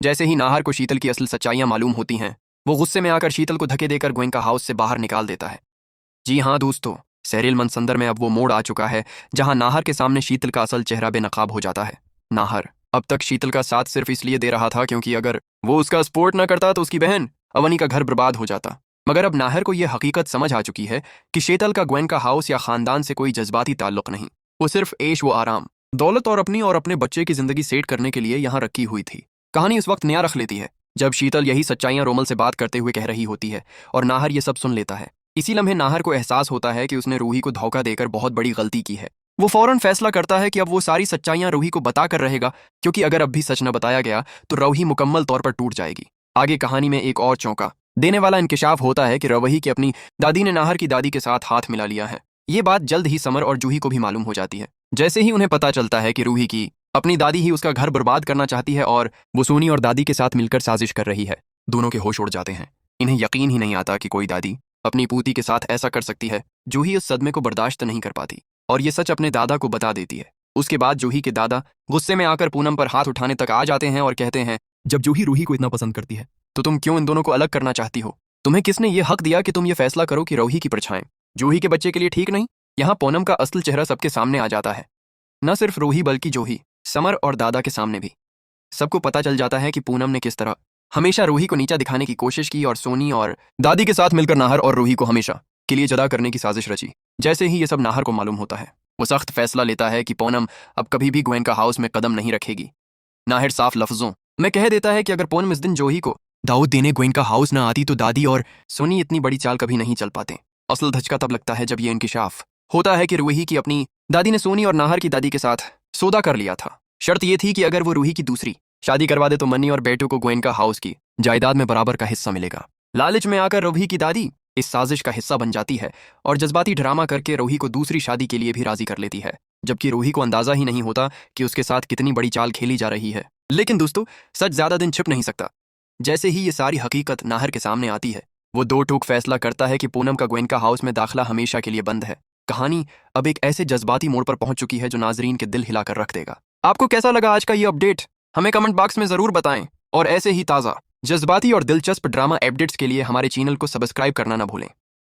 जैसे ही नाहर को शीतल की असल सच्चाइयां मालूम होती हैं, वो गुस्से में आकर शीतल को धक्के देकर गोयनका हाउस से बाहर निकाल देता है। जी हाँ दोस्तों, सहरिल मनसंदर में अब वो मोड़ आ चुका है जहां नाहर के सामने शीतल का असल चेहरा बेनकाब हो जाता है। नाहर अब तक शीतल का साथ सिर्फ इसलिए दे रहा था क्योंकि अगर वो उसका सपोर्ट न करता तो उसकी बहन अवनी का घर बर्बाद हो जाता। मगर अब नाहर को यह हकीकत समझ आ चुकी है कि शीतल का गोयनका हाउस या खानदान से कोई जज्बाती ताल्लुक नहीं, वो सिर्फ ऐश व आराम, दौलत और अपने बच्चे की जिंदगी सेट करने के लिए यहाँ रखी हुई थी। कहानी उस वक्त नया रख लेती है जब शीतल यही सच्चाइयां रोमल से बात करते हुए कह रही होती है और नाहर ये सब सुन लेता है। इसी लम्हे नाहर को एहसास होता है कि उसने रूही को धोखा देकर बहुत बड़ी गलती की है। वो फौरन फैसला करता है कि अब वो सारी सच्चाइयां रूही को बता कर रहेगा, क्योंकि अगर अब भी सच न बताया गया तो रूही मुकम्मल तौर पर टूट जाएगी। आगे कहानी में एक और चौंका देने वाला इंकिशाफ होता है कि रूही की अपनी दादी ने नाहर की दादी के साथ हाथ मिला लिया है। ये बात जल्द ही समर और जूही को भी मालूम हो जाती है। जैसे ही उन्हें पता चलता है कि रूही की अपनी दादी ही उसका घर बर्बाद करना चाहती है और वो सोनी और दादी के साथ मिलकर साजिश कर रही है, दोनों के होश उड़ जाते हैं। इन्हें यकीन ही नहीं आता कि कोई दादी अपनी पूती के साथ ऐसा कर सकती है। जूही इस सदमे को बर्दाश्त नहीं कर पाती और ये सच अपने दादा को बता देती है। उसके बाद जूही के दादा गुस्से में आकर पूनम पर हाथ उठाने तक आ जाते हैं और कहते हैं, जब जूही रूही को इतना पसंद करती है तो तुम क्यों इन दोनों को अलग करना चाहती हो? तुम्हें किसने ये हक दिया कि तुम ये फैसला करो कि रूही की परछाएं जूही के बच्चे के लिए ठीक नहीं? यहाँ पूनम का असल चेहरा सबके सामने आ जाता है। न सिर्फ रूही बल्कि जूही, समर और दादा के सामने भी सबको पता चल जाता है कि पूनम ने किस तरह हमेशा रूही को नीचा दिखाने की कोशिश की और सोनी और दादी के साथ मिलकर नाहर और रूही को हमेशा के लिए जुदा करने की साजिश रची। जैसे ही ये सब नाहर को मालूम होता है, वो सख्त फैसला लेता है कि पूनम अब कभी भी गोयनका हाउस में कदम नहीं रखेगी। नाहिर साफ लफ्जों में कह देता है कि अगर पूनम इस दिन जूही को दाऊद देने गोयनका हाउस ना आती तो दादी और सोनी इतनी बड़ी चाल कभी नहीं चल पाते। असल धचका तब लगता है जब ये इंकिशाफ होता है कि रूही की अपनी दादी ने सोनी और नाहर की दादी के साथ सौदा कर लिया था। शर्त यह थी कि अगर वो रूही की दूसरी शादी करवा दे तो मन्नी और बेटू को गोयनका हाउस की जायदाद में बराबर का हिस्सा मिलेगा। लालच में आकर रूही की दादी इस साजिश का हिस्सा बन जाती है और जज्बाती ड्रामा करके रूही को दूसरी शादी के लिए भी राजी कर लेती है, जबकि रूही को अंदाजा ही नहीं होता कि उसके साथ कितनी बड़ी चाल खेली जा रही है। लेकिन दोस्तों, सच ज्यादा दिन छिप नहीं सकता। जैसे ही ये सारी हकीकत नाहर के सामने आती है, वो दो टूक फैसला करता है कि पूनम का गोयनका हाउस में दाखिला हमेशा के लिए बंद है। कहानी अब एक ऐसे जज्बाती मोड़ पर पहुंच चुकी है जो नाजरीन के दिल हिलाकर रख देगा। आपको कैसा लगा आज का ये अपडेट? हमें कमेंट बॉक्स में जरूर बताएं और ऐसे ही ताज़ा, जज्बाती और दिलचस्प ड्रामा अपडेट्स के लिए हमारे चैनल को सब्सक्राइब करना ना भूलें।